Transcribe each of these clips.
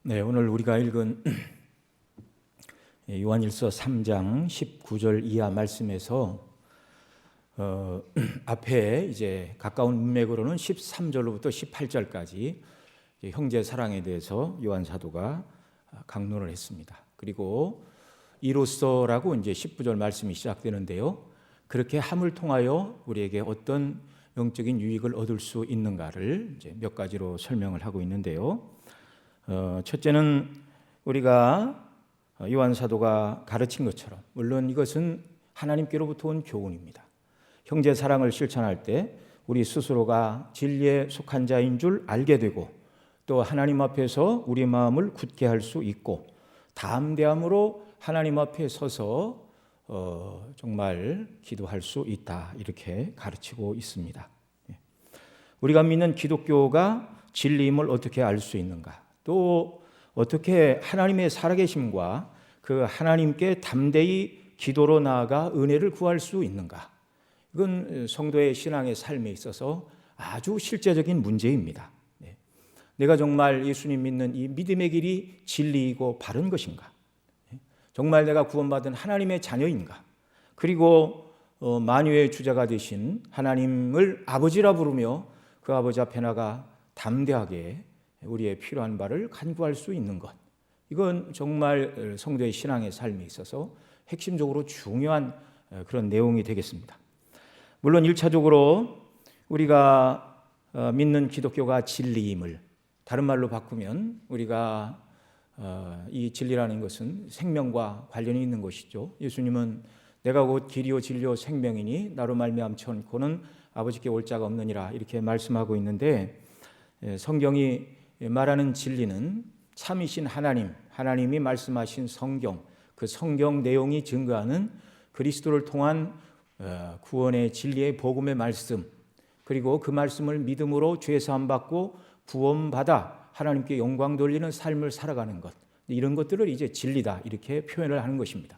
네, 오늘 우리가 읽은 요한일서 3장 19절 이하 말씀에서 앞에 이제 가까운 문맥으로는 13절로부터 18절까지 형제 사랑에 대해서 요한 사도가 강론을 했습니다. 그리고 이로써라고 이제 19절 말씀이 시작되는데요. 그렇게 함을 통하여 우리에게 어떤 영적인 유익을 얻을 수 있는가를 이제 몇 가지로 설명을 하고 있는데요. 첫째는 우리가 요한 사도가 가르친 것처럼, 물론 이것은 하나님께로부터 온 교훈입니다. 형제 사랑을 실천할 때 우리 스스로가 진리에 속한 자인 줄 알게 되고, 또 하나님 앞에서 우리 마음을 굳게 할 수 있고, 담대함으로 하나님 앞에 서서 정말 기도할 수 있다, 이렇게 가르치고 있습니다. 우리가 믿는 기독교가 진리임을 어떻게 알 수 있는가, 또 어떻게 하나님의 살아계심과 그 하나님께 담대히 기도로 나아가 은혜를 구할 수 있는가, 이건 성도의 신앙의 삶에 있어서 아주 실제적인 문제입니다. 내가 정말 예수님 믿는 이 믿음의 길이 진리이고 바른 것인가, 정말 내가 구원받은 하나님의 자녀인가, 그리고 만유의 주자가 되신 하나님을 아버지라 부르며 그 아버지 앞에 나가 담대하게 우리의 필요한 바를 간구할 수 있는 것, 이건 정말 성도의 신앙의 삶에 있어서 핵심적으로 중요한 그런 내용이 되겠습니다. 물론 1차적으로 우리가 믿는 기독교가 진리임을 다른 말로 바꾸면, 우리가 이 진리라는 것은 생명과 관련이 있는 것이죠. 예수님은 내가 곧 길이요 진리요 생명이니 나로 말미암고는 아버지께 올 자가 없느니라, 이렇게 말씀하고 있는데, 성경이 말하는 진리는 참이신 하나님이 말씀하신 성경, 그 성경 내용이 증거하는 그리스도를 통한 구원의 진리의 복음의 말씀, 그리고 그 말씀을 믿음으로 죄 사함 받고 구원받아 하나님께 영광 돌리는 삶을 살아가는 것, 이런 것들을 이제 진리다, 이렇게 표현을 하는 것입니다.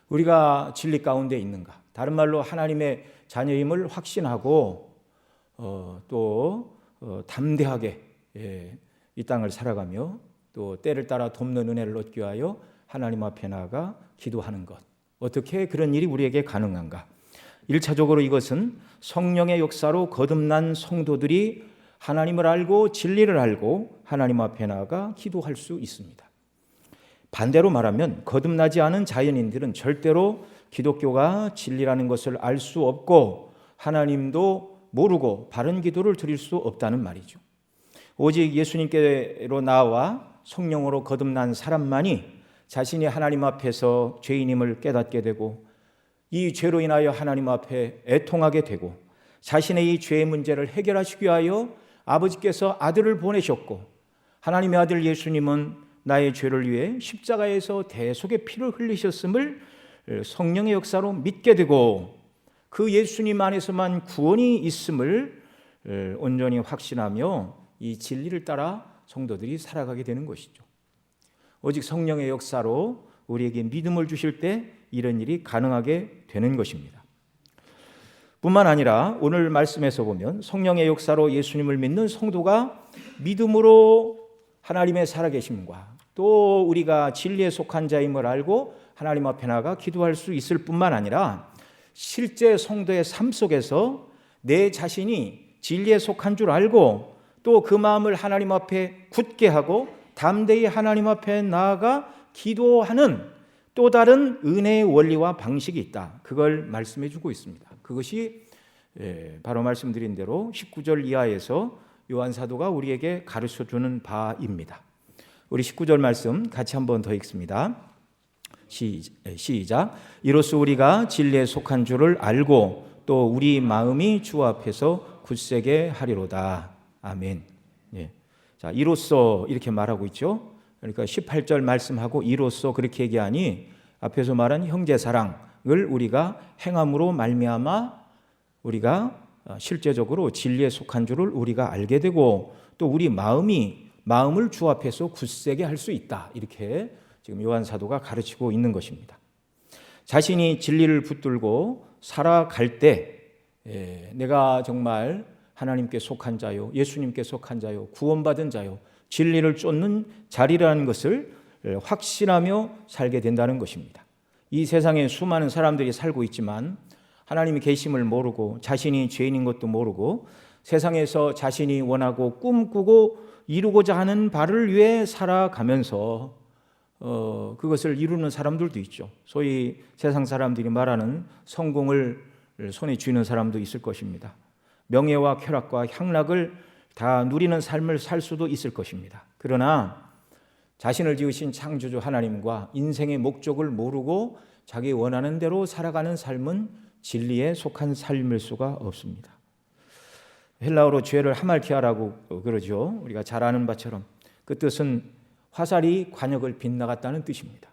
우리가 진리 가운데 있는가, 다른 말로 하나님의 자녀임을 확신하고 또 담대하게 이 땅을 살아가며 또 때를 따라 돕는 은혜를 얻기 위하여 하나님 앞에 나아가 기도하는 것, 어떻게 그런 일이 우리에게 가능한가? 1차적으로 이것은 성령의 역사로 거듭난 성도들이 하나님을 알고 진리를 알고 하나님 앞에 나아가 기도할 수 있습니다. 반대로 말하면 거듭나지 않은 자연인들은 절대로 기독교가 진리라는 것을 알 수 없고 하나님도 모르고 바른 기도를 드릴 수 없다는 말이죠. 오직 예수님께로 나와 성령으로 거듭난 사람만이 자신이 하나님 앞에서 죄인임을 깨닫게 되고, 이 죄로 인하여 하나님 앞에 애통하게 되고, 자신의 이 죄의 문제를 해결하시기 위하여 아버지께서 아들을 보내셨고, 하나님의 아들 예수님은 나의 죄를 위해 십자가에서 대속의 피를 흘리셨음을 성령의 역사로 믿게 되고, 그 예수님 안에서만 구원이 있음을 온전히 확신하며 이 진리를 따라 성도들이 살아가게 되는 것이죠. 오직 성령의 역사로 우리에게 믿음을 주실 때 이런 일이 가능하게 되는 것입니다. 뿐만 아니라 오늘 말씀에서 보면 성령의 역사로 예수님을 믿는 성도가 믿음으로 하나님의 살아계심과 또 우리가 진리에 속한 자임을 알고 하나님 앞에 나가 기도할 수 있을 뿐만 아니라, 실제 성도의 삶 속에서 내 자신이 진리에 속한 줄 알고 또 그 마음을 하나님 앞에 굳게 하고 담대히 하나님 앞에 나아가 기도하는 또 다른 은혜의 원리와 방식이 있다, 그걸 말씀해 주고 있습니다. 그것이 바로 말씀드린 대로 19절 이하에서 요한 사도가 우리에게 가르쳐 주는 바입니다. 우리 19절 말씀 같이 한번 더 읽습니다. 시작. 이로써 우리가 진리에 속한 줄을 알고 또 우리 마음이 주 앞에서 굳세게 하리로다. 아멘. 자, 이로써 이렇게 말하고 있죠. 그러니까 18절 말씀하고 이로써 그렇게 얘기하니, 앞에서 말한 형제 사랑을 우리가 행함으로 말미암아 우리가 실제적으로 진리에 속한 줄을 우리가 알게 되고, 또 우리 마음을 주 앞에서 굳세게 할 수 있다, 이렇게 지금 요한 사도가 가르치고 있는 것입니다. 자신이 진리를 붙들고 살아갈 때 내가 정말 하나님께 속한 자요, 예수님께 속한 자요, 구원받은 자요, 진리를 쫓는 자리라는 것을 확신하며 살게 된다는 것입니다. 이 세상에 수많은 사람들이 살고 있지만 하나님이 계심을 모르고 자신이 죄인인 것도 모르고 세상에서 자신이 원하고 꿈꾸고 이루고자 하는 바를 위해 살아가면서 그것을 이루는 사람들도 있죠. 소위 세상 사람들이 말하는 성공을 손에 쥐는 사람도 있을 것입니다. 명예와 쾌락과 향락을 다 누리는 삶을 살 수도 있을 것입니다. 그러나 자신을 지으신 창조주 하나님과 인생의 목적을 모르고 자기 원하는 대로 살아가는 삶은 진리에 속한 삶일 수가 없습니다. 헬라어로 죄를 하말키아라고 그러죠. 우리가 잘 아는 바처럼 그 뜻은 화살이 관역을 빗나갔다는 뜻입니다.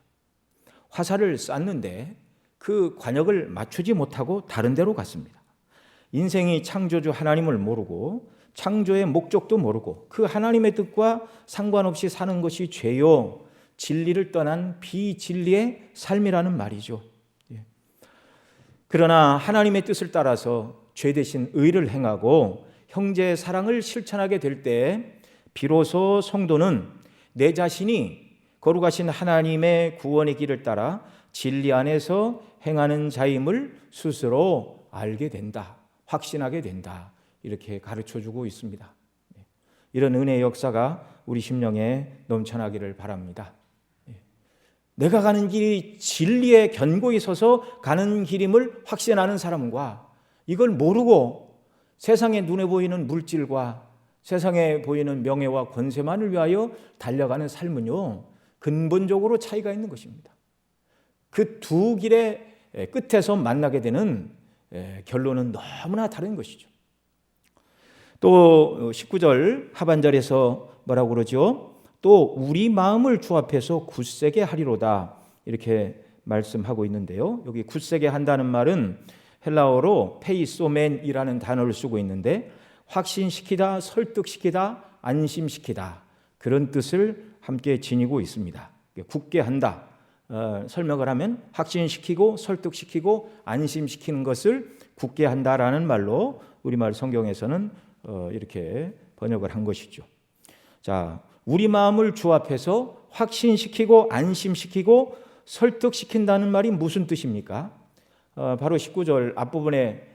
화살을 쐈는데 그 관역을 맞추지 못하고 다른 데로 갔습니다. 인생이 창조주 하나님을 모르고 창조의 목적도 모르고 그 하나님의 뜻과 상관없이 사는 것이 죄요, 진리를 떠난 비진리의 삶이라는 말이죠. 그러나 하나님의 뜻을 따라서 죄 대신 의를 행하고 형제의 사랑을 실천하게 될 때 비로소 성도는 내 자신이 거룩하신 하나님의 구원의 길을 따라 진리 안에서 행하는 자임을 스스로 알게 된다, 확신하게 된다, 이렇게 가르쳐주고 있습니다. 이런 은혜의 역사가 우리 심령에 넘쳐나기를 바랍니다. 내가 가는 길이 진리의 견고히 서서 가는 길임을 확신하는 사람과 이걸 모르고 세상에 눈에 보이는 물질과 세상에 보이는 명예와 권세만을 위하여 달려가는 삶은요, 근본적으로 차이가 있는 것입니다. 그 두 길의 끝에서 만나게 되는 결론은 너무나 다른 것이죠. 또 19절 하반절에서 뭐라고 그러죠? 또 우리 마음을 주 앞에서 굳세게 하리로다, 이렇게 말씀하고 있는데요. 여기 굳세게 한다는 말은 헬라어로 페이소멘이라는 단어를 쓰고 있는데 확신시키다, 설득시키다, 안심시키다, 그런 뜻을 함께 지니고 있습니다. 굳게 한다, 설명을 하면 확신시키고 설득시키고 안심시키는 것을 굳게 한다라는 말로 우리말 성경에서는 이렇게 번역을 한 것이죠. 자, 우리 마음을 주 앞에서 확신시키고 안심시키고 설득시킨다는 말이 무슨 뜻입니까? 바로 19절 앞부분에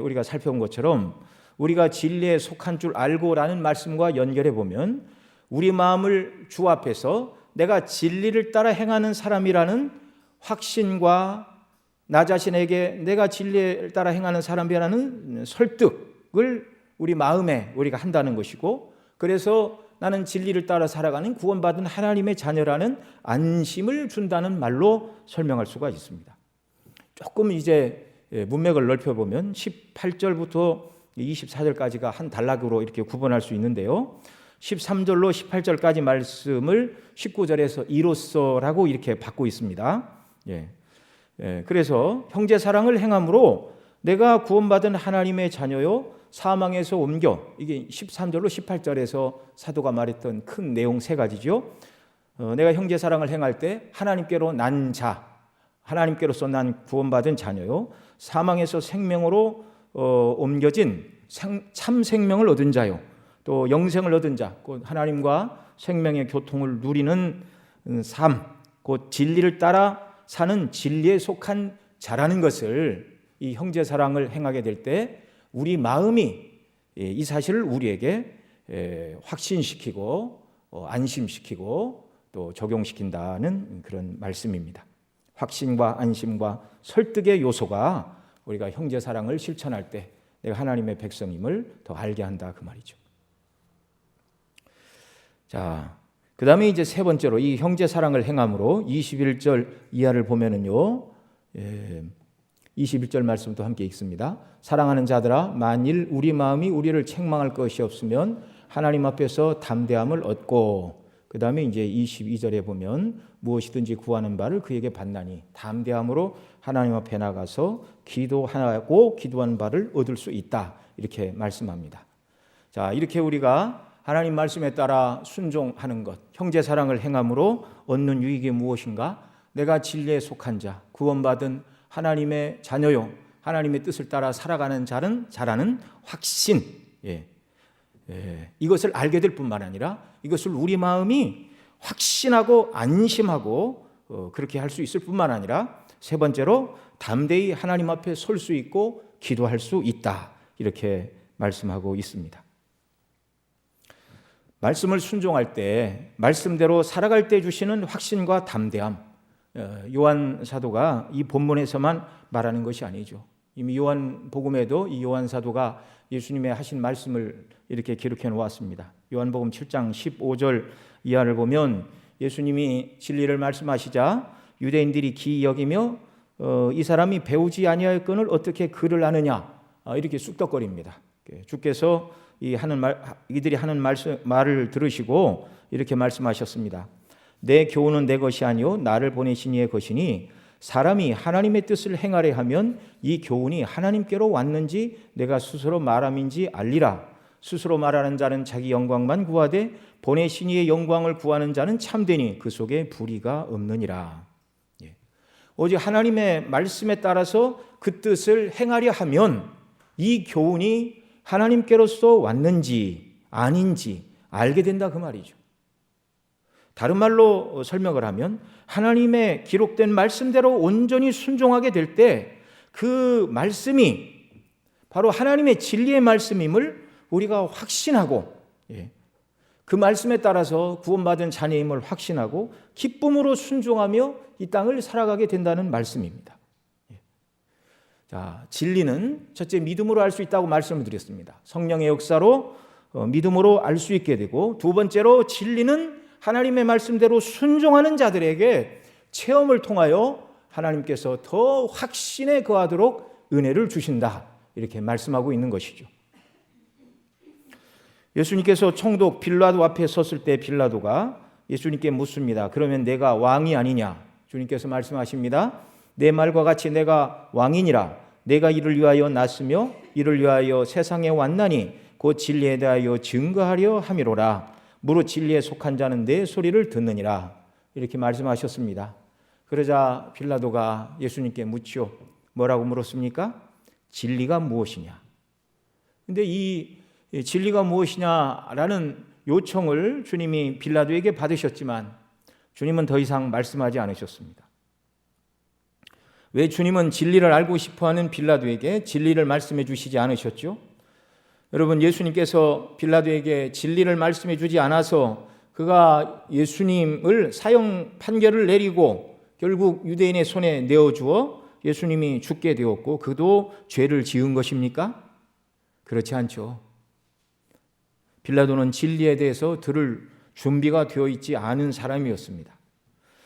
우리가 살펴본 것처럼 우리가 진리에 속한 줄 알고라는 말씀과 연결해 보면 우리 마음을 주 앞에서 내가 진리를 따라 행하는 사람이라는 확신과 나 자신에게 내가 진리를 따라 행하는 사람이라는 설득을 우리 마음에 우리가 한다는 것이고, 그래서 나는 진리를 따라 살아가는 구원받은 하나님의 자녀라는 안심을 준다는 말로 설명할 수가 있습니다. 조금 이제 문맥을 넓혀보면 18절부터 24절까지가 한 단락으로 이렇게 구분할 수 있는데요. 13절로 18절까지 말씀을 19절에서 이로써라고 이렇게 받고 있습니다. 그래서 형제 사랑을 행함으로 내가 구원받은 하나님의 자녀요 사망에서 옮겨, 이게 13절로 18절에서 사도가 말했던 큰 내용 세 가지죠. 내가 형제 사랑을 행할 때 하나님께로 난 자, 하나님께로서 난 구원받은 자녀요 사망에서 생명으로 옮겨진 참 생명을 얻은 자요, 또 영생을 얻은 자, 곧 하나님과 생명의 교통을 누리는 삶, 곧 진리를 따라 사는 진리에 속한 자라는 것을, 이 형제 사랑을 행하게 될 때 우리 마음이 이 사실을 우리에게 확신시키고 안심시키고 또 적용시킨다는 그런 말씀입니다. 확신과 안심과 설득의 요소가 우리가 형제 사랑을 실천할 때 내가 하나님의 백성임을 더 알게 한다, 그 말이죠. 자, 그 다음에 이제 세 번째로 이 형제 사랑을 행함으로 21절 이하를 보면은요, 21절 말씀도 함께 읽습니다. 사랑하는 자들아, 만일 우리 마음이 우리를 책망할 것이 없으면 하나님 앞에서 담대함을 얻고, 그 다음에 이제 22절에 보면 무엇이든지 구하는 바를 그에게 받나니 담대함으로 하나님 앞에 나가서 기도하고 기도하는 바를 얻을 수 있다, 이렇게 말씀합니다. 자, 이렇게 우리가 하나님 말씀에 따라 순종하는 것, 형제 사랑을 행함으로 얻는 유익이 무엇인가? 내가 진리에 속한 자, 구원받은 하나님의 자녀요, 하나님의 뜻을 따라 살아가는 자라는 확신, 이것을 알게 될 뿐만 아니라 이것을 우리 마음이 확신하고 안심하고 그렇게 할 수 있을 뿐만 아니라 세 번째로 담대히 하나님 앞에 설 수 있고 기도할 수 있다, 이렇게 말씀하고 있습니다. 말씀을 순종할 때, 말씀대로 살아갈 때 주시는 확신과 담대함, 요한 사도가 이 본문에서만 말하는 것이 아니죠. 이미 요한복음에도 이 요한 사도가 예수님의 하신 말씀을 이렇게 기록해 놓았습니다. 요한복음 7장 15절 이하를 보면 예수님이 진리를 말씀하시자 유대인들이 기이 여기며 이 사람이 배우지 아니하였거늘 어떻게 글을 아느냐, 이렇게 쑥덕거립니다. 주께서 이들이 하는 말을 들으시고 이렇게 말씀하셨습니다. 내 교훈은 내 것이 아니요 나를 보내신 이의 것이니 사람이 하나님의 뜻을 행하려 하면 이 교훈이 하나님께로 왔는지 내가 스스로 말함인지 알리라. 스스로 말하는 자는 자기 영광만 구하되 보내신 이의 영광을 구하는 자는 참되니 그 속에 불의가 없느니라. 오직 하나님의 말씀에 따라서 그 뜻을 행하려 하면 이 교훈이 하나님께로서 왔는지 아닌지 알게 된다, 그 말이죠. 다른 말로 설명을 하면 하나님의 기록된 말씀대로 온전히 순종하게 될 때 그 말씀이 바로 하나님의 진리의 말씀임을 우리가 확신하고, 그 말씀에 따라서 구원받은 자녀임을 확신하고 기쁨으로 순종하며 이 땅을 살아가게 된다는 말씀입니다. 자, 진리는 첫째 믿음으로 알 수 있다고 말씀을 드렸습니다. 성령의 역사로 믿음으로 알 수 있게 되고, 두 번째로 진리는 하나님의 말씀대로 순종하는 자들에게 체험을 통하여 하나님께서 더 확신에 거하도록 은혜를 주신다, 이렇게 말씀하고 있는 것이죠. 예수님께서 총독 빌라도 앞에 섰을 때 빌라도가 예수님께 묻습니다. 그러면 내가 왕이 아니냐? 주님께서 말씀하십니다. 내 말과 같이 내가 왕이니라. 내가 이를 위하여 났으며 이를 위하여 세상에 왔나니 곧 진리에 대하여 증거하려 함이로라. 무릇 진리에 속한 자는 내 소리를 듣느니라. 이렇게 말씀하셨습니다. 그러자 빌라도가 예수님께 묻죠. 뭐라고 물었습니까? 진리가 무엇이냐? 근데 이 진리가 무엇이냐라는 요청을 주님이 빌라도에게 받으셨지만 주님은 더 이상 말씀하지 않으셨습니다. 왜 주님은 진리를 알고 싶어하는 빌라도에게 진리를 말씀해 주시지 않으셨죠? 여러분, 예수님께서 빌라도에게 진리를 말씀해 주지 않아서 그가 예수님을 사형 판결을 내리고 결국 유대인의 손에 내어주어 예수님이 죽게 되었고 그도 죄를 지은 것입니까? 그렇지 않죠. 빌라도는 진리에 대해서 들을 준비가 되어 있지 않은 사람이었습니다.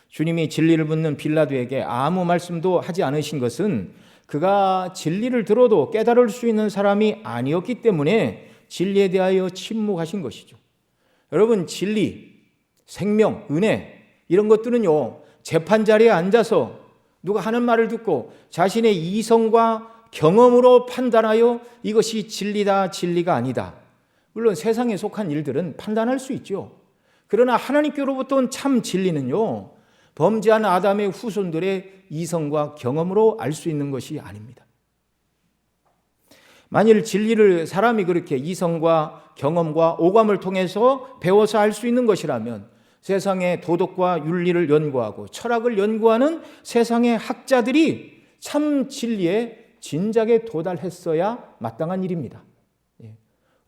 주님이 진리를 묻는 빌라도에게 아무 말씀도 하지 않으신 것은 그가 진리를 들어도 깨달을 수 있는 사람이 아니었기 때문에 진리에 대하여 침묵하신 것이죠. 여러분, 진리, 생명, 은혜 이런 것들은요, 재판 자리에 앉아서 누가 하는 말을 듣고 자신의 이성과 경험으로 판단하여 이것이 진리다, 진리가 아니다. 물론 세상에 속한 일들은 판단할 수 있죠. 그러나 하나님께로부터 온 참 진리는요, 범죄한 아담의 후손들의 이성과 경험으로 알 수 있는 것이 아닙니다. 만일 진리를 사람이 그렇게 이성과 경험과 오감을 통해서 배워서 알 수 있는 것이라면 세상의 도덕과 윤리를 연구하고 철학을 연구하는 세상의 학자들이 참 진리에 진작에 도달했어야 마땅한 일입니다.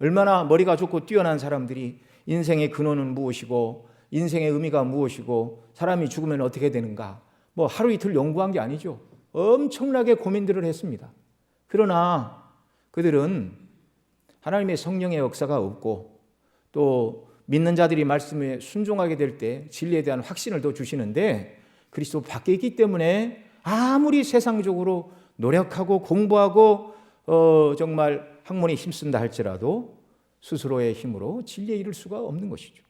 얼마나 머리가 좋고 뛰어난 사람들이 인생의 근원은 무엇이고 인생의 의미가 무엇이고 사람이 죽으면 어떻게 되는가, 뭐 하루 이틀 연구한 게 아니죠. 엄청나게 고민들을 했습니다. 그러나 그들은 하나님의 성령의 역사가 없고 또 믿는 자들이 말씀에 순종하게 될 때 진리에 대한 확신을 더 주시는데 그리스도 밖에 있기 때문에 아무리 세상적으로 노력하고 공부하고 정말 학문에 힘쓴다 할지라도 스스로의 힘으로 진리에 이를 수가 없는 것이죠.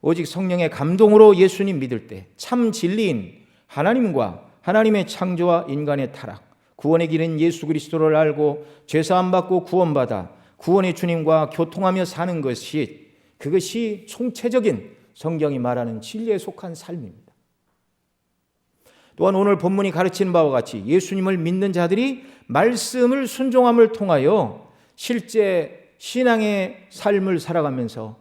오직 성령의 감동으로 예수님 믿을 때 참 진리인 하나님과 하나님의 창조와 인간의 타락, 구원의 길인 예수 그리스도를 알고 죄사함 받고 구원받아 구원의 주님과 교통하며 사는 것이, 그것이 총체적인 성경이 말하는 진리에 속한 삶입니다. 또한 오늘 본문이 가르치는 바와 같이 예수님을 믿는 자들이 말씀을 순종함을 통하여 실제 신앙의 삶을 살아가면서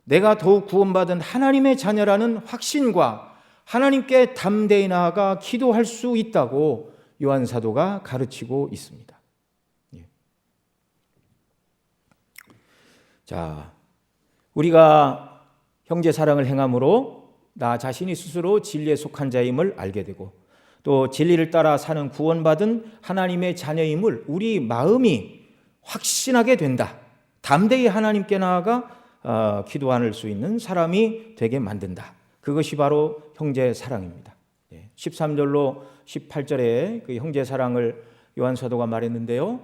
내가 더욱 구원받은 하나님의 자녀라는 확신과 하나님께 담대히 나아가 기도할 수 있다고 요한 사도가 가르치고 있습니다. 자, 우리가 형제 사랑을 행함으로 나 자신이 스스로 진리에 속한 자임을 알게 되고 또 진리를 따라 사는 구원받은 하나님의 자녀임을 우리 마음이 확신하게 된다. 담대히 하나님께 나아가 기도할 수 있는 사람이 되게 만든다. 그것이 바로 형제 사랑입니다. 13절로 18절에 그 형제 사랑을 요한 사도가 말했는데요.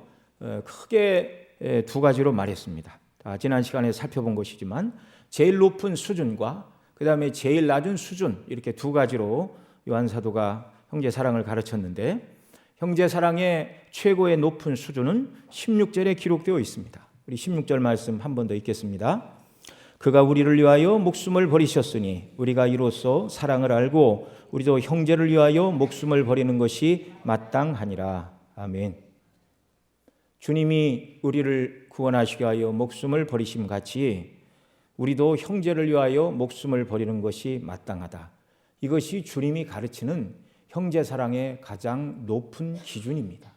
크게 두 가지로 말했습니다. 지난 시간에 살펴본 것이지만 제일 높은 수준과 그 다음에 제일 낮은 수준 이렇게 두 가지로 요한 사도가 형제 사랑을 가르쳤는데 형제 사랑의 최고의 높은 수준은 16절에 기록되어 있습니다. 우리 16절 말씀 한 번 더 읽겠습니다. 그가 우리를 위하여 목숨을 버리셨으니 우리가 이로써 사랑을 알고 우리도 형제를 위하여 목숨을 버리는 것이 마땅하니라. 아멘. 주님이 우리를 구원하시기 위하여 목숨을 버리심 같이 우리도 형제를 위하여 목숨을 버리는 것이 마땅하다. 이것이 주님이 가르치는 형제 사랑의 가장 높은 기준입니다.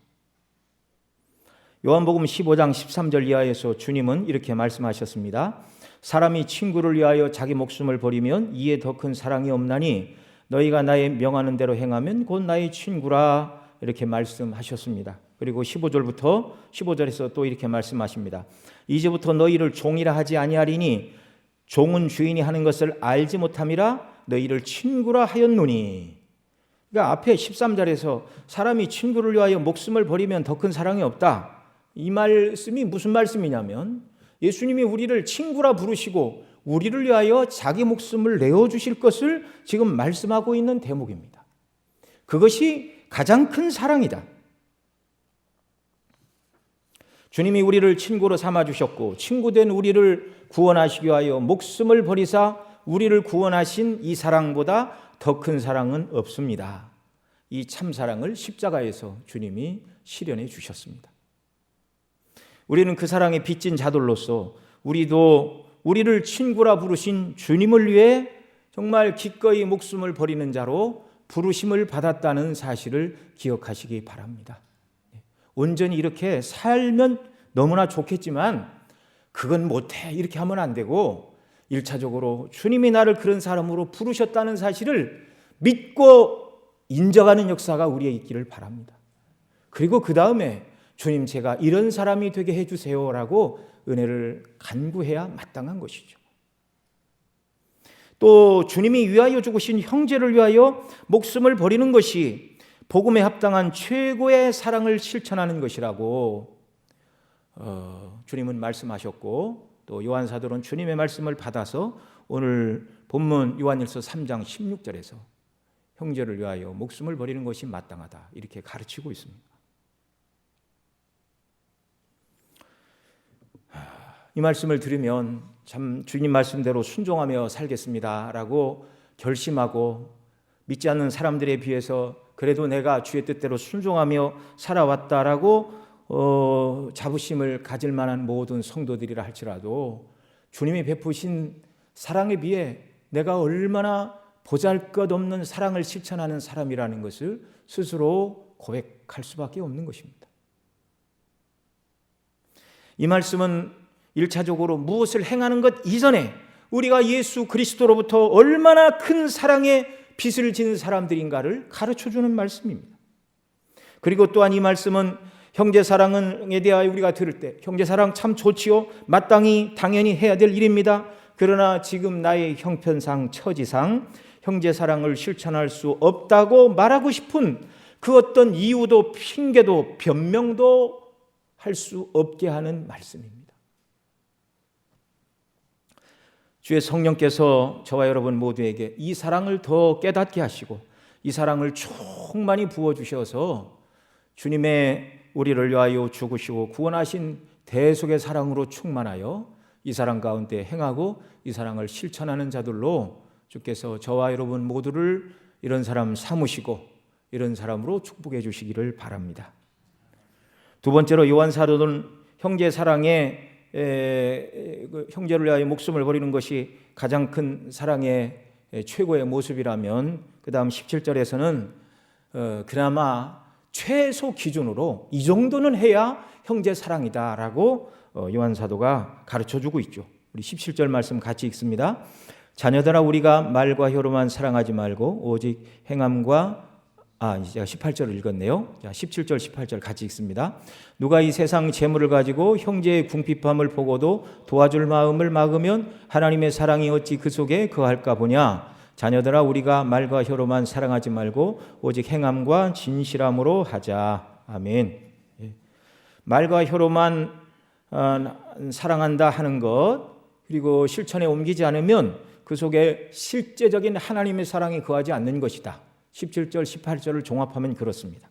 요한복음 15장 13절 이하에서 주님은 이렇게 말씀하셨습니다. 사람이 친구를 위하여 자기 목숨을 버리면 이에 더 큰 사랑이 없나니 너희가 나의 명하는 대로 행하면 곧 나의 친구라 이렇게 말씀하셨습니다. 그리고 15절에서 또 이렇게 말씀하십니다. 이제부터 너희를 종이라 하지 아니하리니 종은 주인이 하는 것을 알지 못함이라 너희를 친구라 하였노니. 그러니까 앞에 13절에서 사람이 친구를 위하여 목숨을 버리면 더 큰 사랑이 없다. 이 말씀이 무슨 말씀이냐면 예수님이 우리를 친구라 부르시고 우리를 위하여 자기 목숨을 내어주실 것을 지금 말씀하고 있는 대목입니다. 그것이 가장 큰 사랑이다. 주님이 우리를 친구로 삼아주셨고 친구된 우리를 구원하시기 위하여 목숨을 버리사 우리를 구원하신 이 사랑보다 더 큰 사랑은 없습니다. 이 참사랑을 십자가에서 주님이 실현해 주셨습니다. 우리는 그 사랑에 빚진 자들로서 우리도 우리를 친구라 부르신 주님을 위해 정말 기꺼이 목숨을 버리는 자로 부르심을 받았다는 사실을 기억하시기 바랍니다. 온전히 이렇게 살면 너무나 좋겠지만 그건 못해 이렇게 하면 안 되고 1차적으로 주님이 나를 그런 사람으로 부르셨다는 사실을 믿고 인정하는 역사가 우리에 있기를 바랍니다. 그리고 그 다음에 주님 제가 이런 사람이 되게 해주세요라고 은혜를 간구해야 마땅한 것이죠. 또 주님이 위하여 죽으신 형제를 위하여 목숨을 버리는 것이 복음에 합당한 최고의 사랑을 실천하는 것이라고 주님은 말씀하셨고 또 요한 사도는 주님의 말씀을 받아서 오늘 본문 요한일서 3장 16절에서 형제를 위하여 목숨을 버리는 것이 마땅하다 이렇게 가르치고 있습니다. 이 말씀을 들으면 참 주님 말씀대로 순종하며 살겠습니다라고 결심하고 믿지 않는 사람들에 비해서 그래도 내가 주의 뜻대로 순종하며 살아왔다라고 자부심을 가질 만한 모든 성도들이라 할지라도 주님이 베푸신 사랑에 비해 내가 얼마나 보잘것없는 사랑을 실천하는 사람이라는 것을 스스로 고백할 수밖에 없는 것입니다. 이 말씀은 1차적으로 무엇을 행하는 것 이전에 우리가 예수 그리스도로부터 얼마나 큰 사랑의 빚을 지는 사람들인가를 가르쳐주는 말씀입니다. 그리고 또한 이 말씀은 형제사랑에 대하여 우리가 들을 때 형제사랑 참 좋지요. 마땅히 당연히 해야 될 일입니다. 그러나 지금 나의 형편상 처지상 형제사랑을 실천할 수 없다고 말하고 싶은 그 어떤 이유도 핑계도 변명도 할 수 없게 하는 말씀입니다. 주의 성령께서 저와 여러분 모두에게 이 사랑을 더 깨닫게 하시고 이 사랑을 충만히 부어주셔서 주님의 우리를 위하여 죽으시고 구원하신 대속의 사랑으로 충만하여 이 사랑 가운데 행하고 이 사랑을 실천하는 자들로 주께서 저와 여러분 모두를 이런 사람 삼으시고 이런 사람으로 축복해 주시기를 바랍니다. 두 번째로 요한 사도는 형제 사랑에 형제를 위하여 목숨을 버리는 것이 가장 큰 사랑의 최고의 모습이라면, 그 다음 17절에서는 그나마 최소 기준으로 이 정도는 해야 형제 사랑이다라고 요한 사도가 가르쳐주고 있죠. 우리 17절 말씀 같이 읽습니다. 자녀들아, 우리가 말과 혀로만 사랑하지 말고 오직 행함과 제가 18절을 읽었네요. 자, 17절 18절 같이 읽습니다. 누가 이 세상 재물을 가지고 형제의 궁핍함을 보고도 도와줄 마음을 막으면 하나님의 사랑이 어찌 그 속에 거할까 보냐. 자녀들아, 우리가 말과 혀로만 사랑하지 말고 오직 행함과 진실함으로 하자. 아멘. 말과 혀로만 사랑한다 하는 것, 그리고 실천에 옮기지 않으면 그 속에 실제적인 하나님의 사랑이 거하지 않는 것이다. 17절 18절을 종합하면 그렇습니다.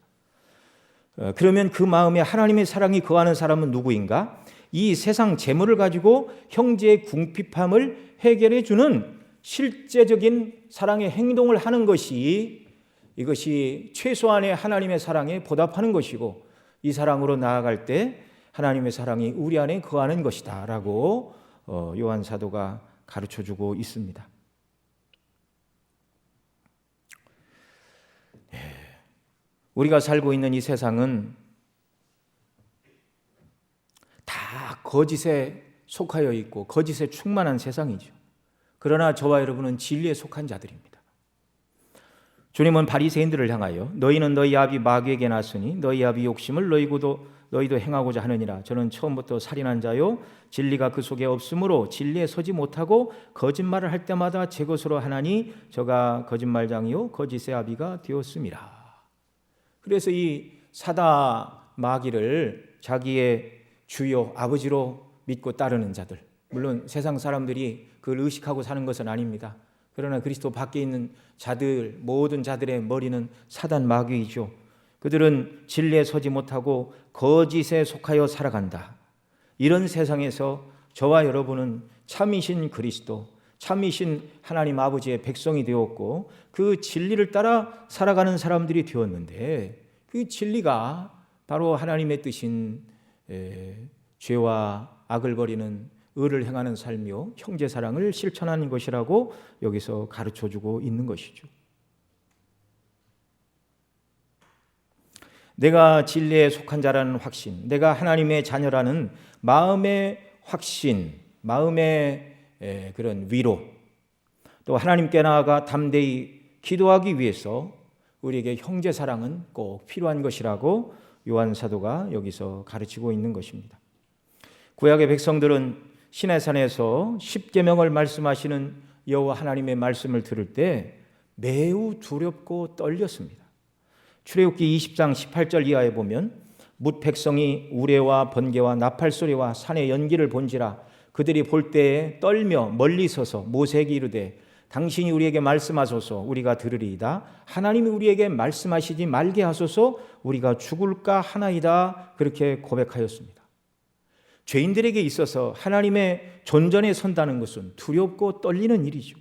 그러면 그 마음에 하나님의 사랑이 거하는 사람은 누구인가? 이 세상 재물을 가지고 형제의 궁핍함을 해결해 주는 실제적인 사랑의 행동을 하는 것이, 이것이 최소한의 하나님의 사랑에 보답하는 것이고, 이 사랑으로 나아갈 때 하나님의 사랑이 우리 안에 거하는 것이다 라고 요한 사도가 가르쳐주고 있습니다. 우리가 살고 있는 이 세상은 다 거짓에 속하여 있고 거짓에 충만한 세상이죠. 그러나 저와 여러분은 진리에 속한 자들입니다. 주님은 바리새인들을 향하여 너희는 너희 아비 마귀에게 났으니 너희 아비 욕심을 너희도 행하고자 하느니라. 저는 처음부터 살인한 자요 진리가 그 속에 없으므로 진리에 서지 못하고 거짓말을 할 때마다 제 것으로 하나니 저가 거짓말장이요 거짓의 아비가 되었음이라. 그래서 이 사다 마귀를 자기의 주요 아버지로 믿고 따르는 자들, 물론 세상 사람들이 그걸 의식하고 사는 것은 아닙니다. 그러나 그리스도 밖에 있는 자들, 모든 자들의 머리는 사단 마귀이죠. 그들은 진리에 서지 못하고 거짓에 속하여 살아간다. 이런 세상에서 저와 여러분은 참이신 그리스도, 참이신 하나님 아버지의 백성이 되었고 그 진리를 따라 살아가는 사람들이 되었는데, 그 진리가 바로 하나님의 뜻인 죄와 악을 버리는 의를 행하는 삶이요 형제 사랑을 실천하는 것이라고 여기서 가르쳐주고 있는 것이죠. 내가 진리에 속한 자라는 확신, 내가 하나님의 자녀라는 마음의 확신, 마음의 그런 위로, 또 하나님께 나아가 담대히 기도하기 위해서 우리에게 형제 사랑은 꼭 필요한 것이라고 요한 사도가 여기서 가르치고 있는 것입니다. 구약의 백성들은 시내산에서 십계명을 말씀하시는 여호와 하나님의 말씀을 들을 때 매우 두렵고 떨렸습니다. 출애굽기 20장 18절 이하에 보면 뭇 백성이 우레와 번개와 나팔 소리와 산의 연기를 본지라 그들이 볼 때에 떨며 멀리 서서 모세에게 이르되 당신이 우리에게 말씀하소서 우리가 들으리이다. 하나님이 우리에게 말씀하시지 말게 하소서 우리가 죽을까 하나이다. 그렇게 고백하였습니다. 죄인들에게 있어서 하나님의 존전에 선다는 것은 두렵고 떨리는 일이죠.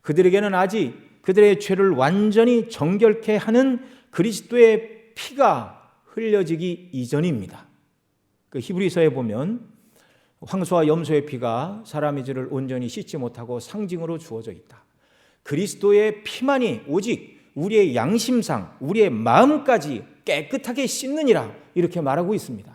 그들에게는 아직 그들의 죄를 완전히 정결케 하는 그리스도의 피가 흘려지기 이전입니다. 그 히브리서에 보면 황소와 염소의 피가 사람의 죄를 온전히 씻지 못하고 상징으로 주어져 있다. 그리스도의 피만이 오직 우리의 양심상 우리의 마음까지 깨끗하게 씻느니라 이렇게 말하고 있습니다.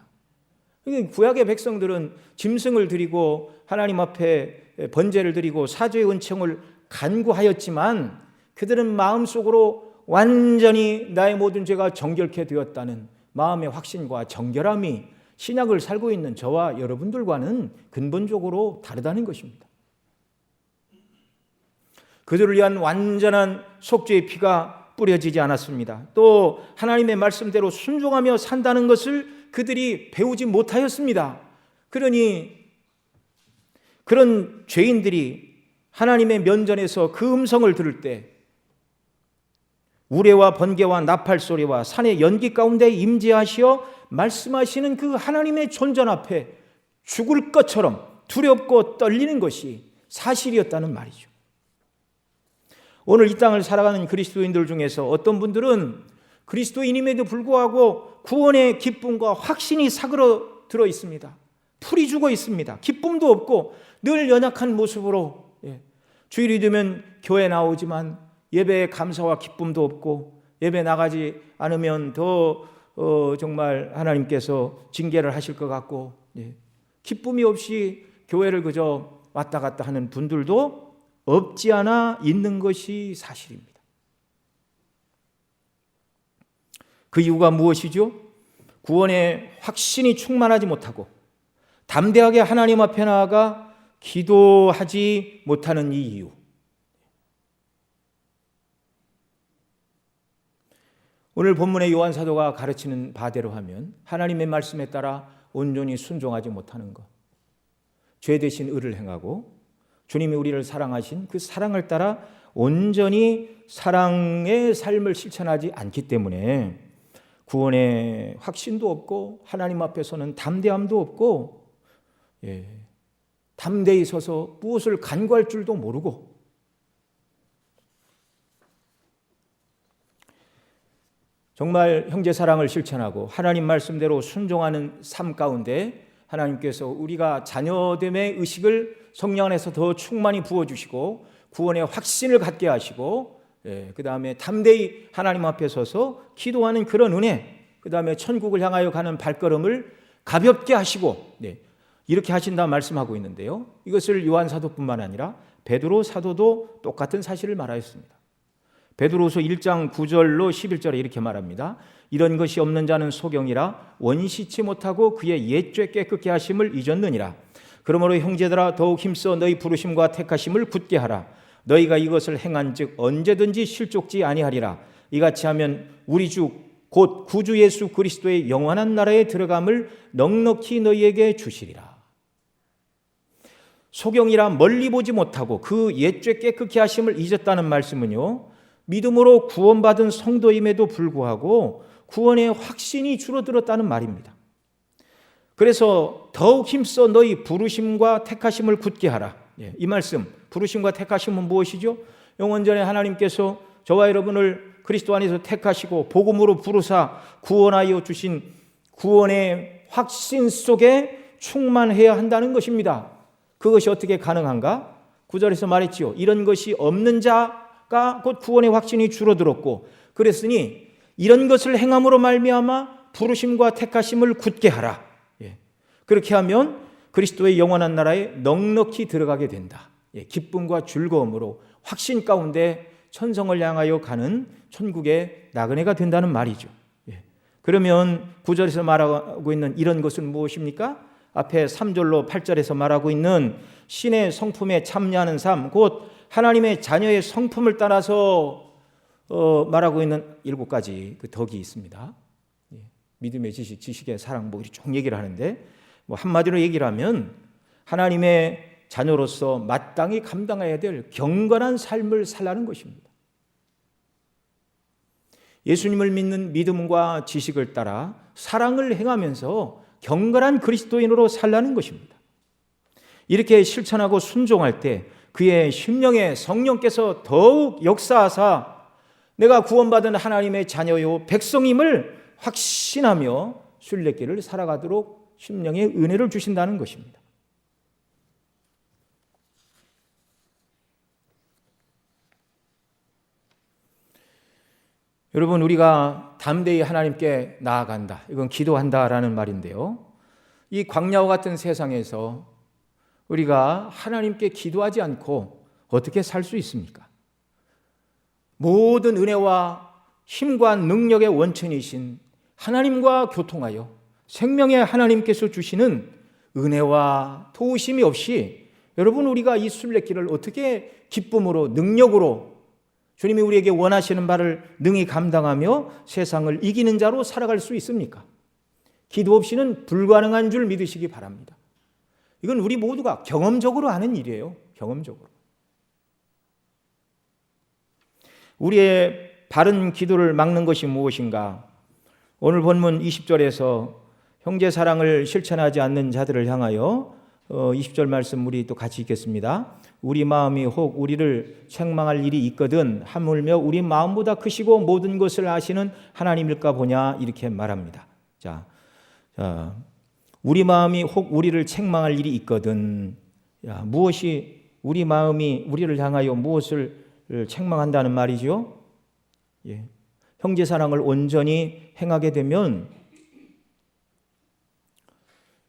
구약의 백성들은 짐승을 드리고 하나님 앞에 번제를 드리고 사죄의 은총을 간구하였지만 그들은 마음속으로 완전히 나의 모든 죄가 정결케 되었다는 마음의 확신과 정결함이 신약을 살고 있는 저와 여러분들과는 근본적으로 다르다는 것입니다. 그들을 위한 완전한 속죄의 피가 뿌려지지 않았습니다. 또 하나님의 말씀대로 순종하며 산다는 것을 그들이 배우지 못하였습니다. 그러니 그런 죄인들이 하나님의 면전에서 그 음성을 들을 때 우레와 번개와 나팔 소리와 산의 연기 가운데 임재하시어 말씀하시는 그 하나님의 존전 앞에 죽을 것처럼 두렵고 떨리는 것이 사실이었다는 말이죠. 오늘 이 땅을 살아가는 그리스도인들 중에서 어떤 분들은 그리스도인임에도 불구하고 구원의 기쁨과 확신이 사그러들어 있습니다. 풀이 죽어 있습니다. 기쁨도 없고 늘 연약한 모습으로 주일이 되면 교회 나오지만 예배에 감사와 기쁨도 없고 예배 나가지 않으면 더 정말 하나님께서 징계를 하실 것 같고 기쁨이 없이 교회를 그저 왔다 갔다 하는 분들도 없지 않아 있는 것이 사실입니다. 그 이유가 무엇이죠? 구원의 확신이 충만하지 못하고 담대하게 하나님 앞에 나아가 기도하지 못하는 이 이유. 오늘 본문의 요한 사도가 가르치는 바대로 하면 하나님의 말씀에 따라 온전히 순종하지 못하는 것, 죄 대신 의를 행하고 주님이 우리를 사랑하신 그 사랑을 따라 온전히 사랑의 삶을 실천하지 않기 때문에 구원의 확신도 없고 하나님 앞에서는 담대함도 없고 담대히 서서 무엇을 간구할 줄도 모르고 정말 형제 사랑을 실천하고 하나님 말씀대로 순종하는 삶 가운데 하나님께서 우리가 자녀됨의 의식을 성령 안에서 더 충만히 부어주시고 구원의 확신을 갖게 하시고 그 다음에 담대히 하나님 앞에 서서 기도하는 그런 은혜, 그 다음에 천국을 향하여 가는 발걸음을 가볍게 하시고 이렇게 하신다 말씀하고 있는데요. 이것을 요한 사도뿐만 아니라 베드로 사도도 똑같은 사실을 말하였습니다. 베드로서 1장 9절로 11절에 이렇게 말합니다. 이런 것이 없는 자는 소경이라 원시치 못하고 그의 옛죄 깨끗게 하심을 잊었느니라. 그러므로 형제들아 더욱 힘써 너희 부르심과 택하심을 굳게 하라. 너희가 이것을 행한즉 언제든지 실족지 아니하리라. 이같이 하면 우리 주 곧 구주 예수 그리스도의 영원한 나라에 들어감을 넉넉히 너희에게 주시리라. 소경이라 멀리 보지 못하고 그 옛죄 깨끗게 하심을 잊었다는 말씀은요, 믿음으로 구원받은 성도임에도 불구하고 구원의 확신이 줄어들었다는 말입니다. 그래서 더욱 힘써 너희 부르심과 택하심을 굳게 하라. 이 말씀, 부르심과 택하심은 무엇이죠? 영원전에 하나님께서 저와 여러분을 그리스도 안에서 택하시고 복음으로 부르사 구원하여 주신 구원의 확신 속에 충만해야 한다는 것입니다. 그것이 어떻게 가능한가? 9절에서 말했지요. 이런 것이 없는 자가 곧 구원의 확신이 줄어들었고 그랬으니 이런 것을 행함으로 말미암아 부르심과 택하심을 굳게 하라. 그렇게 하면 그리스도의 영원한 나라에 넉넉히 들어가게 된다. 기쁨과 즐거움으로 확신 가운데 천성을 향하여 가는 천국의 나그네가 된다는 말이죠. 그러면 9절에서 말하고 있는 이런 것은 무엇입니까? 앞에 3절로 8절에서 말하고 있는 신의 성품에 참여하는 삶, 곧 하나님의 자녀의 성품을 따라서 말하고 있는 7가지 그 덕이 있습니다. 믿음의 지식, 지식의 사랑, 뭐 이렇게 쭉 얘기를 하는데 뭐 한마디로 얘기를 하면 하나님의 자녀로서 마땅히 감당해야 될 경건한 삶을 살라는 것입니다. 예수님을 믿는 믿음과 지식을 따라 사랑을 행하면서 경건한 그리스도인으로 살라는 것입니다. 이렇게 실천하고 순종할 때 그의 심령에 성령께서 더욱 역사하사 내가 구원받은 하나님의 자녀요 백성임을 확신하며 순례길을 살아가도록 심령에 은혜를 주신다는 것입니다. 여러분, 우리가 담대히 하나님께 나아간다, 이건 기도한다라는 말인데요, 이 광야와 같은 세상에서 우리가 하나님께 기도하지 않고 어떻게 살 수 있습니까? 모든 은혜와 힘과 능력의 원천이신 하나님과 교통하여 생명의 하나님께서 주시는 은혜와 도우심이 없이 여러분, 우리가 이 순례길을 어떻게 기쁨으로 능력으로 주님이 우리에게 원하시는 바를 능히 감당하며 세상을 이기는 자로 살아갈 수 있습니까? 기도 없이는 불가능한 줄 믿으시기 바랍니다. 이건 우리 모두가 경험적으로 하는 일이에요. 경험적으로. 우리의 바른 기도를 막는 것이 무엇인가? 오늘 본문 20절에서 형제 사랑을 실천하지 않는 자들을 향하여 20절 말씀 우리 또 같이 읽겠습니다. 우리 마음이 혹 우리를 책망할 일이 있거든 하물며 우리 마음보다 크시고 모든 것을 아시는 하나님일까 보냐, 이렇게 말합니다. 자, 우리 마음이 혹 우리를 책망할 일이 있거든. 무엇이 우리 마음이 우리를 향하여 무엇을 책망한다는 말이죠? 예. 형제 사랑을 온전히 행하게 되면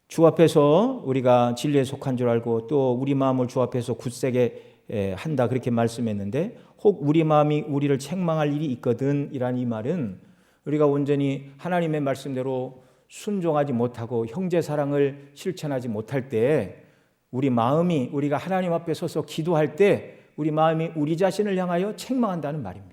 주 앞에서 우리가 진리에 속한 줄 알고 또 우리 마음을 주 앞에서 굳세게 한다, 그렇게 말씀했는데, 혹 우리 마음이 우리를 책망할 일이 있거든 이란 이 말은 우리가 온전히 하나님의 말씀대로 순종하지 못하고 형제 사랑을 실천하지 못할 때 우리 마음이, 우리가 하나님 앞에 서서 기도할 때 우리 마음이 우리 자신을 향하여 책망한다는 말입니다.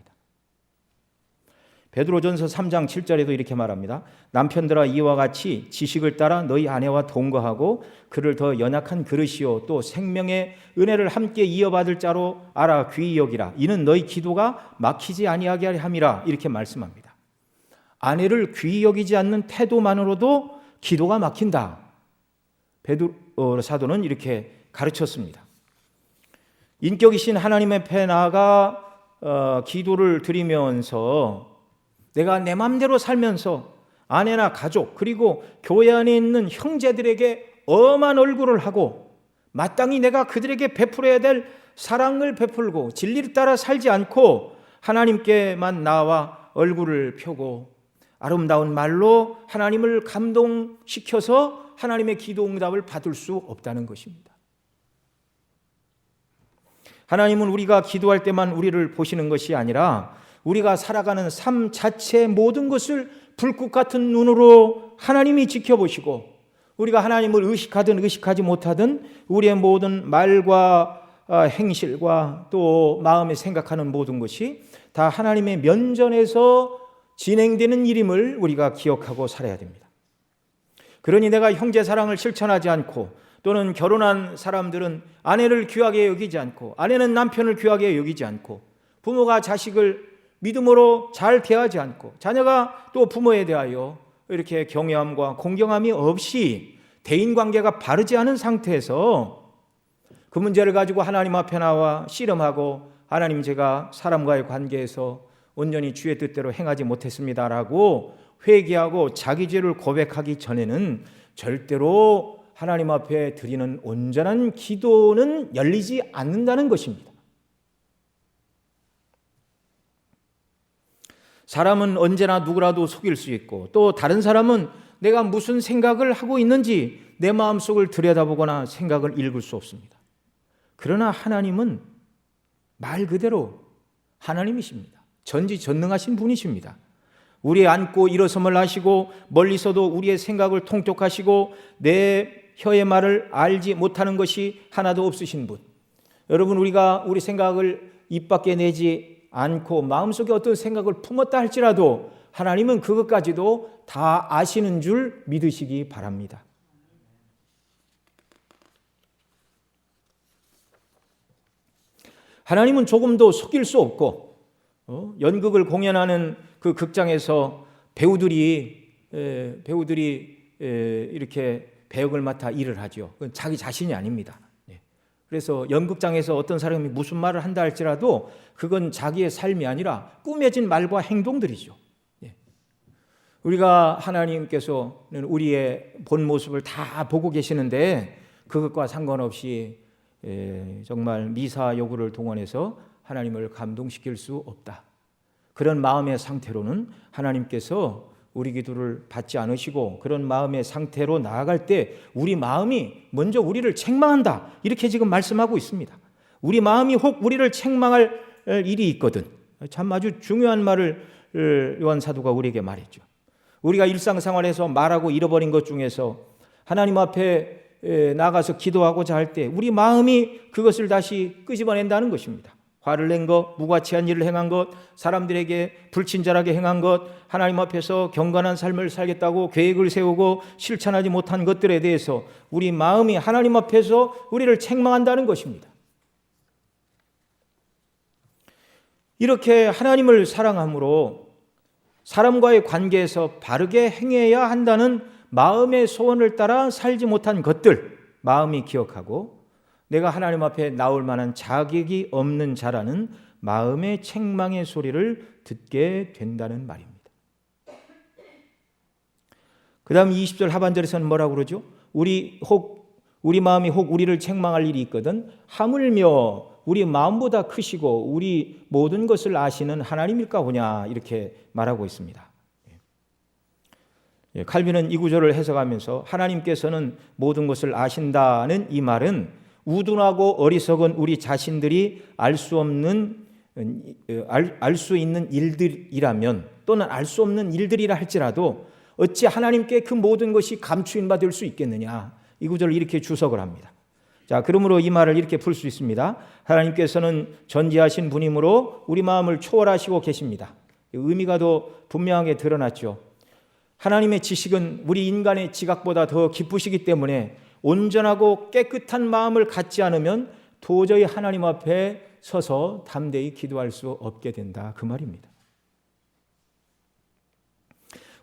베드로전서 3장 7절에도 이렇게 말합니다. 남편들아 이와 같이 지식을 따라 너희 아내와 동거하고 그를 더 연약한 그릇이요 또 생명의 은혜를 함께 이어받을 자로 알아 귀히 여기라. 이는 너희 기도가 막히지 아니하게 함이라, 이렇게 말씀합니다. 아내를 귀히 여기지 않는 태도만으로도 기도가 막힌다. 베드로 사도는 이렇게 가르쳤습니다. 인격이신 하나님 앞에 나아가 기도를 드리면서 내가 내 마음대로 살면서 아내나 가족 그리고 교회 안에 있는 형제들에게 엄한 얼굴을 하고 마땅히 내가 그들에게 베풀어야 될 사랑을 베풀고 진리를 따라 살지 않고 하나님께만 나와 얼굴을 펴고 아름다운 말로 하나님을 감동시켜서 하나님의 기도 응답을 받을 수 없다는 것입니다. 하나님은 우리가 기도할 때만 우리를 보시는 것이 아니라 우리가 살아가는 삶 자체의 모든 것을 불꽃 같은 눈으로 하나님이 지켜보시고, 우리가 하나님을 의식하든 의식하지 못하든 우리의 모든 말과 행실과 또 마음에 생각하는 모든 것이 다 하나님의 면전에서 진행되는 일임을 우리가 기억하고 살아야 됩니다. 그러니 내가 형제 사랑을 실천하지 않고, 또는 결혼한 사람들은 아내를 귀하게 여기지 않고 아내는 남편을 귀하게 여기지 않고 부모가 자식을 믿음으로 잘 대하지 않고 자녀가 또 부모에 대하여 이렇게 경외함과 공경함이 없이 대인관계가 바르지 않은 상태에서 그 문제를 가지고 하나님 앞에 나와 씨름하고, 하나님 제가 사람과의 관계에서 온전히 주의 뜻대로 행하지 못했습니다라고 회개하고 자기 죄를 고백하기 전에는 절대로 하나님 앞에 드리는 온전한 기도는 열리지 않는다는 것입니다. 사람은 언제나 누구라도 속일 수 있고, 또 다른 사람은 내가 무슨 생각을 하고 있는지 내 마음속을 들여다보거나 생각을 읽을 수 없습니다. 그러나 하나님은 말 그대로 하나님이십니다. 전지전능하신 분이십니다. 우리 안고 일어섬을 하시고 멀리서도 우리의 생각을 통촉하시고 내 혀의 말을 알지 못하는 것이 하나도 없으신 분. 여러분, 우리가 우리 생각을 입 밖에 내지 않고 마음속에 어떤 생각을 품었다 할지라도 하나님은 그것까지도 다 아시는 줄 믿으시기 바랍니다. 하나님은 조금도 속일 수 없고, 연극을 공연하는 그 극장에서 배우들이 이렇게 배역을 맡아 일을 하죠. 그건 자기 자신이 아닙니다. 그래서 연극장에서 어떤 사람이 무슨 말을 한다 할지라도 그건 자기의 삶이 아니라 꾸며진 말과 행동들이죠. 우리가 하나님께서는 우리의 본 모습을 다 보고 계시는데 그것과 상관없이 정말 미사 여구를 동원해서 하나님을 감동시킬 수 없다. 그런 마음의 상태로는 하나님께서 우리 기도를 받지 않으시고, 그런 마음의 상태로 나아갈 때 우리 마음이 먼저 우리를 책망한다, 이렇게 지금 말씀하고 있습니다. 우리 마음이 혹 우리를 책망할 일이 있거든. 참 아주 중요한 말을 요한 사도가 우리에게 말했죠. 우리가 일상생활에서 말하고 잃어버린 것 중에서 하나님 앞에 나가서 기도하고자 할 때 우리 마음이 그것을 다시 끄집어낸다는 것입니다. 화를 낸 것, 무가치한 일을 행한 것, 사람들에게 불친절하게 행한 것, 하나님 앞에서 경건한 삶을 살겠다고 계획을 세우고 실천하지 못한 것들에 대해서 우리 마음이 하나님 앞에서 우리를 책망한다는 것입니다. 이렇게 하나님을 사랑함으로 사람과의 관계에서 바르게 행해야 한다는 마음의 소원을 따라 살지 못한 것들, 마음이 기억하고 내가 하나님 앞에 나올 만한 자격이 없는 자라는 마음의 책망의 소리를 듣게 된다는 말입니다. 그 다음 20절 하반절에서는 뭐라고 그러죠? 우리 마음이 혹 우리를 책망할 일이 있거든 하물며 우리 마음보다 크시고 우리 모든 것을 아시는 하나님일까 보냐, 이렇게 말하고 있습니다. 칼빈은 이 구절을 해석하면서 하나님께서는 모든 것을 아신다는 이 말은 우둔하고 어리석은 우리 자신들이 알 수 있는 일들이라면, 또는 알 수 없는 일들이라 할지라도 어찌 하나님께 그 모든 것이 감추인 바 될 수 있겠느냐, 이 구절을 이렇게 주석을 합니다. 자, 그러므로 이 말을 이렇게 풀 수 있습니다. 하나님께서는 전지하신 분이므로 우리 마음을 초월하시고 계십니다. 의미가 더 분명하게 드러났죠. 하나님의 지식은 우리 인간의 지각보다 더 깊으시기 때문에 온전하고 깨끗한 마음을 갖지 않으면 도저히 하나님 앞에 서서 담대히 기도할 수 없게 된다, 그 말입니다.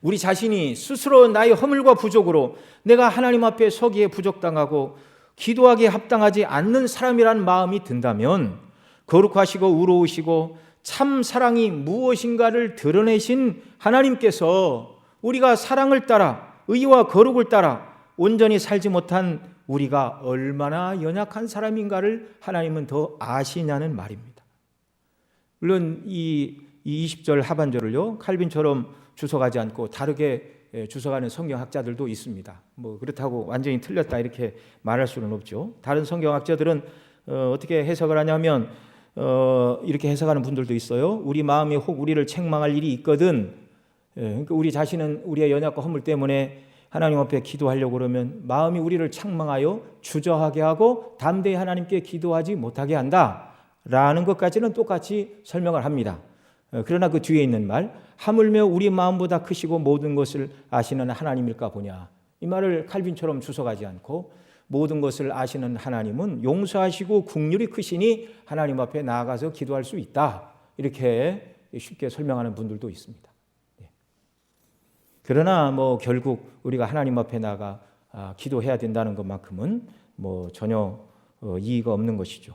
우리 자신이 스스로 나의 허물과 부족으로 내가 하나님 앞에 서기에 부족당하고 기도하기에 합당하지 않는 사람이라는 마음이 든다면 거룩하시고 의로우시고 참 사랑이 무엇인가를 드러내신 하나님께서 우리가 사랑을 따라 의와 거룩을 따라 온전히 살지 못한 우리가 얼마나 연약한 사람인가를 하나님은 더 아시냐는 말입니다. 물론 이 20절 하반절을요, 칼빈처럼 주석하지 않고 다르게 주석하는 성경학자들도 있습니다. 뭐 그렇다고 완전히 틀렸다 이렇게 말할 수는 없죠. 다른 성경학자들은 어떻게 해석을 하냐면 이렇게 해석하는 분들도 있어요. 우리 마음이 혹 우리를 책망할 일이 있거든. 그러니까 우리 자신은 우리의 연약과 허물 때문에 하나님 앞에 기도하려고 그러면 마음이 우리를 책망하여 주저하게 하고 담대히 하나님께 기도하지 못하게 한다라는 것까지는 똑같이 설명을 합니다. 그러나 그 뒤에 있는 말, 하물며 우리 마음보다 크시고 모든 것을 아시는 하나님일까 보냐, 이 말을 칼빈처럼 주석하지 않고 모든 것을 아시는 하나님은 용서하시고 긍휼이 크시니 하나님 앞에 나아가서 기도할 수 있다, 이렇게 쉽게 설명하는 분들도 있습니다. 그러나 뭐 결국 우리가 하나님 앞에 나가 기도해야 된다는 것만큼은 뭐 전혀 이의가 없는 것이죠.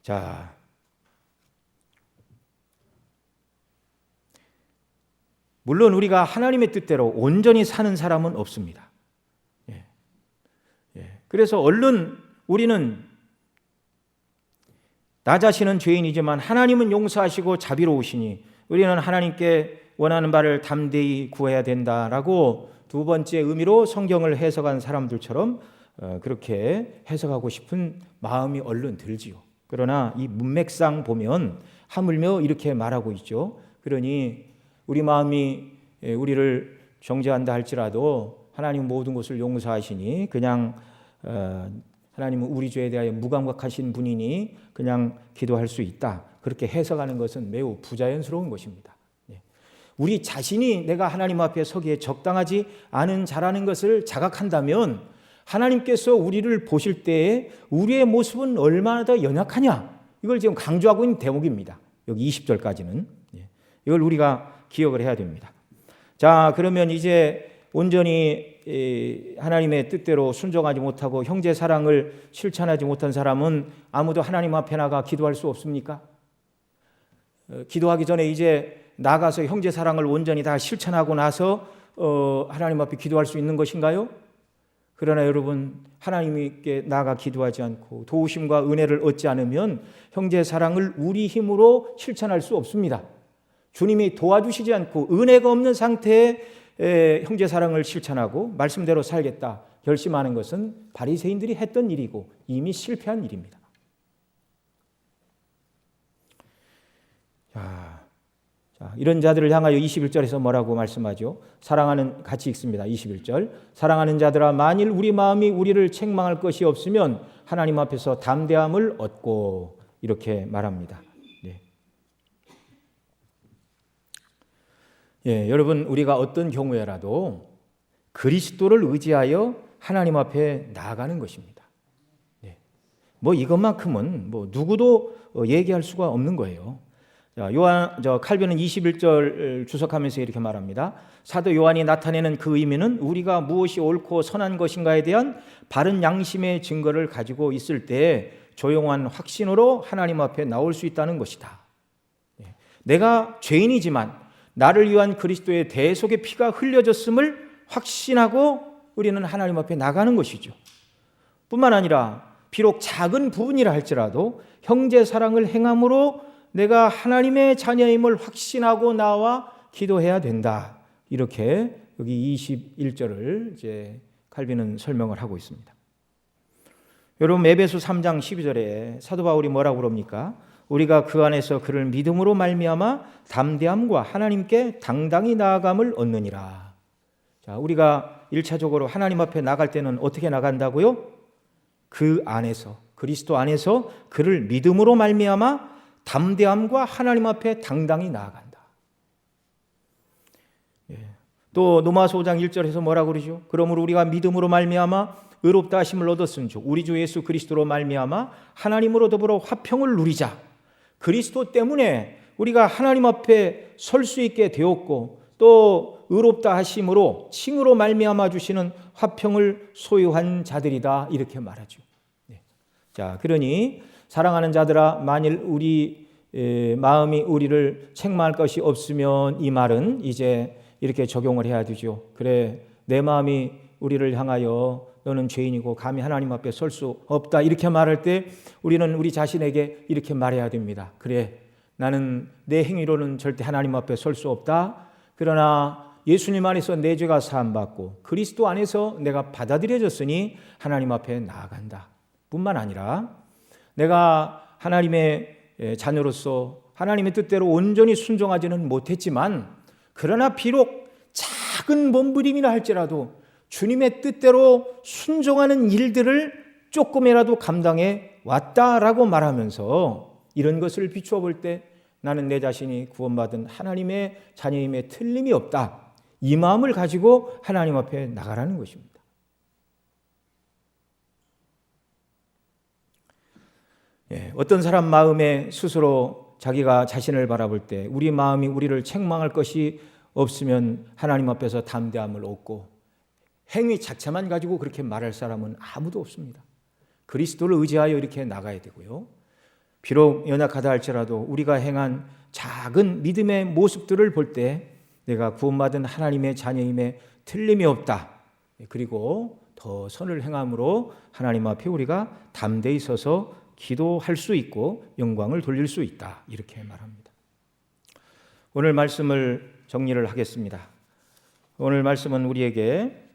자, 물론 우리가 하나님의 뜻대로 온전히 사는 사람은 없습니다. 그래서 얼른 우리는 나 자신은 죄인이지만 하나님은 용서하시고 자비로우시니 우리는 하나님께 원하는 바를 담대히 구해야 된다라고 두 번째 의미로 성경을 해석한 사람들처럼 그렇게 해석하고 싶은 마음이 얼른 들지요. 그러나 이 문맥상 보면 하물며 이렇게 말하고 있죠. 그러니 우리 마음이 우리를 정죄한다 할지라도 하나님 모든 것을 용서하시니 그냥 하나님은 우리 죄에 대하여 무감각하신 분이니 그냥 기도할 수 있다, 그렇게 해석하는 것은 매우 부자연스러운 것입니다. 우리 자신이 내가 하나님 앞에 서기에 적당하지 않은 자라는 것을 자각한다면 하나님께서 우리를 보실 때에 우리의 모습은 얼마나 더 연약하냐, 이걸 지금 강조하고 있는 대목입니다. 여기 20절까지는 이걸 우리가 기억을 해야 됩니다. 자, 그러면 이제 온전히 하나님의 뜻대로 순종하지 못하고 형제 사랑을 실천하지 못한 사람은 아무도 하나님 앞에 나가 기도할 수 없습니까? 기도하기 전에 이제 나가서 형제 사랑을 온전히 다 실천하고 나서 하나님 앞에 기도할 수 있는 것인가요? 그러나 여러분, 하나님께 나가 기도하지 않고 도우심과 은혜를 얻지 않으면 형제 사랑을 우리 힘으로 실천할 수 없습니다. 주님이 도와주시지 않고 은혜가 없는 상태에 형제 사랑을 실천하고 말씀대로 살겠다 결심하는 것은 바리새인들이 했던 일이고 이미 실패한 일입니다. 자, 이런 자들을 향하여 21절에서 뭐라고 말씀하죠? 사랑하는, 같이 읽습니다. 21절. 사랑하는 자들아, 만일 우리 마음이 우리를 책망할 것이 없으면 하나님 앞에서 담대함을 얻고, 이렇게 말합니다. 여러분, 우리가 어떤 경우에라도 그리스도를 의지하여 하나님 앞에 나아가는 것입니다. 뭐 이것만큼은 뭐 누구도 얘기할 수가 없는 거예요. 칼빈은 21절 주석하면서 이렇게 말합니다. 사도 요한이 나타내는 그 의미는 우리가 무엇이 옳고 선한 것인가에 대한 바른 양심의 증거를 가지고 있을 때 조용한 확신으로 하나님 앞에 나올 수 있다는 것이다. 내가 죄인이지만 나를 위한 그리스도의 대속의 피가 흘려졌음을 확신하고 우리는 하나님 앞에 나가는 것이죠. 뿐만 아니라 비록 작은 부분이라 할지라도 형제 사랑을 행함으로 내가 하나님의 자녀임을 확신하고 나와 기도해야 된다. 이렇게 여기 21절을 이제 칼빈은 설명을 하고 있습니다. 여러분, 에베소 3장 12절에 사도 바울이 뭐라고 그럽니까? 우리가 그 안에서 그를 믿음으로 말미암아 담대함과 하나님께 당당히 나아감을 얻느니라. 자, 우리가 1차적으로 하나님 앞에 나갈 때는 어떻게 나간다고요? 그 안에서, 그리스도 안에서 그를 믿음으로 말미암아 담대함과 하나님 앞에 당당히 나아간다. 또 로마서 5장 1절에서 뭐라고 그러죠? 그러므로 우리가 믿음으로 말미암아 의롭다 하심을 얻었은즉 우리 주 예수 그리스도로 말미암아 하나님으로 더불어 화평을 누리자. 그리스도 때문에 우리가 하나님 앞에 설 수 있게 되었고 또 의롭다 하심으로 칭으로 말미암아 주시는 화평을 소유한 자들이다. 이렇게 말하죠. 자, 그러니 사랑하는 자들아, 만일 우리 마음이 우리를 책망할 것이 없으면 이 말은 이제 이렇게 적용을 해야 되죠. 그래, 내 마음이 우리를 향하여 너는 죄인이고 감히 하나님 앞에 설 수 없다 이렇게 말할 때 우리는 우리 자신에게 이렇게 말해야 됩니다. 그래, 나는 내 행위로는 절대 하나님 앞에 설 수 없다. 그러나 예수님 안에서 내 죄가 사함받고 그리스도 안에서 내가 받아들여졌으니 하나님 앞에 나아간다. 뿐만 아니라 내가 하나님의 자녀로서 하나님의 뜻대로 온전히 순종하지는 못했지만 그러나 비록 작은 몸부림이라 할지라도 주님의 뜻대로 순종하는 일들을 조금이라도 감당해 왔다라고 말하면서 이런 것을 비추어 볼 때 나는 내 자신이 구원받은 하나님의 자녀임에 틀림이 없다. 이 마음을 가지고 하나님 앞에 나가라는 것입니다. 어떤 사람 마음에 스스로 자기가 자신을 바라볼 때 우리 마음이 우리를 책망할 것이 없으면 하나님 앞에서 담대함을 얻고 행위 자체만 가지고 그렇게 말할 사람은 아무도 없습니다. 그리스도를 의지하여 이렇게 나가야 되고요. 비록 연약하다 할지라도 우리가 행한 작은 믿음의 모습들을 볼 때 내가 구원받은 하나님의 자녀임에 틀림이 없다. 그리고 더 선을 행함으로 하나님 앞에 우리가 담대히 서서 기도할 수 있고 영광을 돌릴 수 있다. 이렇게 말합니다. 오늘 말씀을 정리를 하겠습니다. 오늘 말씀은 우리에게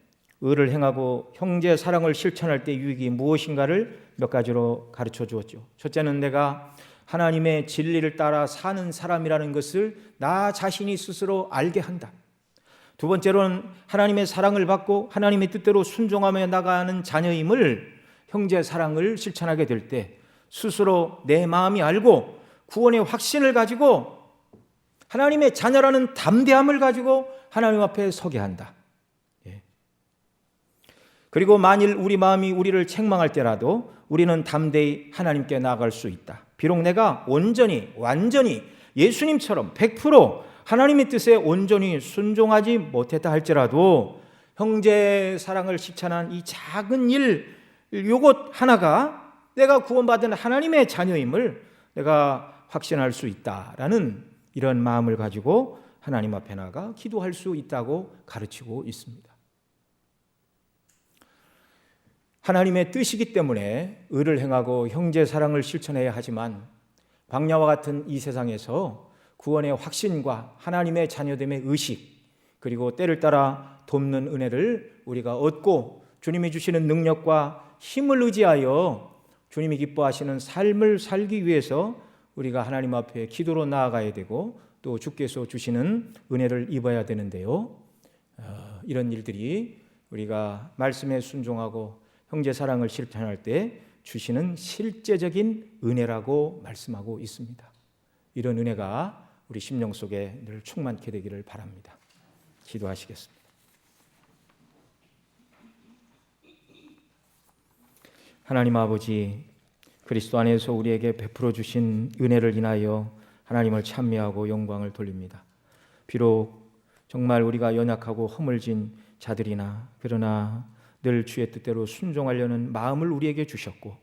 의를 행하고 형제 사랑을 실천할 때 유익이 무엇인가를 몇 가지로 가르쳐 주었죠. 첫째는 내가 하나님의 진리를 따라 사는 사람이라는 것을 나 자신이 스스로 알게 한다. 두 번째로는 하나님의 사랑을 받고 하나님의 뜻대로 순종하며 나가는 자녀임을 형제 사랑을 실천하게 될 때 스스로 내 마음이 알고 구원의 확신을 가지고 하나님의 자녀라는 담대함을 가지고 하나님 앞에 서게 한다. 그리고 만일 우리 마음이 우리를 책망할 때라도 우리는 담대히 하나님께 나아갈 수 있다. 비록 내가 온전히 완전히 예수님처럼 100% 하나님의 뜻에 온전히 순종하지 못했다 할지라도 형제 사랑을 실천한 이 작은 일 요것 하나가 내가 구원받은 하나님의 자녀임을 내가 확신할 수 있다라는 이런 마음을 가지고 하나님 앞에 나가 기도할 수 있다고 가르치고 있습니다. 하나님의 뜻이기 때문에 의를 행하고 형제 사랑을 실천해야 하지만 광야와 같은 이 세상에서 구원의 확신과 하나님의 자녀됨의 의식 그리고 때를 따라 돕는 은혜를 우리가 얻고 주님이 주시는 능력과 힘을 의지하여 주님이 기뻐하시는 삶을 살기 위해서 우리가 하나님 앞에 기도로 나아가야 되고 또 주께서 주시는 은혜를 입어야 되는데요. 이런 일들이 우리가 말씀에 순종하고 형제 사랑을 실천할 때 주시는 실제적인 은혜라고 말씀하고 있습니다. 이런 은혜가 우리 심령 속에 늘 충만케 되기를 바랍니다. 기도하시겠습니다. 하나님 아버지, 그리스도 안에서 우리에게 베풀어 주신 은혜를 인하여 하나님을 찬미하고 영광을 돌립니다. 비록 정말 우리가 연약하고 허물진 자들이나 그러나 늘 주의 뜻대로 순종하려는 마음을 우리에게 주셨고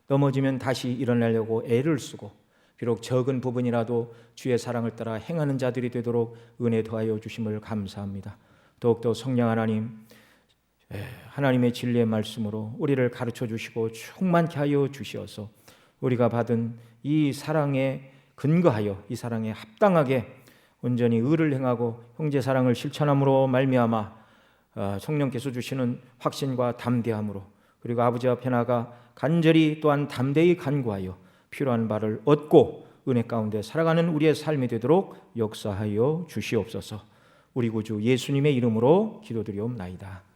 넘어지면 다시 일어나려고 애를 쓰고 비록 적은 부분이라도 주의 사랑을 따라 행하는 자들이 되도록 은혜 더하여 주심을 감사합니다. 더욱더 성령 하나님의 진리의 말씀으로 우리를 가르쳐 주시고 충만케 하여 주시어서 우리가 받은 이 사랑에 근거하여 이 사랑에 합당하게 온전히 의를 행하고 형제 사랑을 실천함으로 말미암아 성령께서 주시는 확신과 담대함으로 그리고 아버지 앞에 나가 간절히 또한 담대히 간구하여 필요한 바를 얻고 은혜 가운데 살아가는 우리의 삶이 되도록 역사하여 주시옵소서. 우리 구주 예수님의 이름으로 기도드리옵나이다.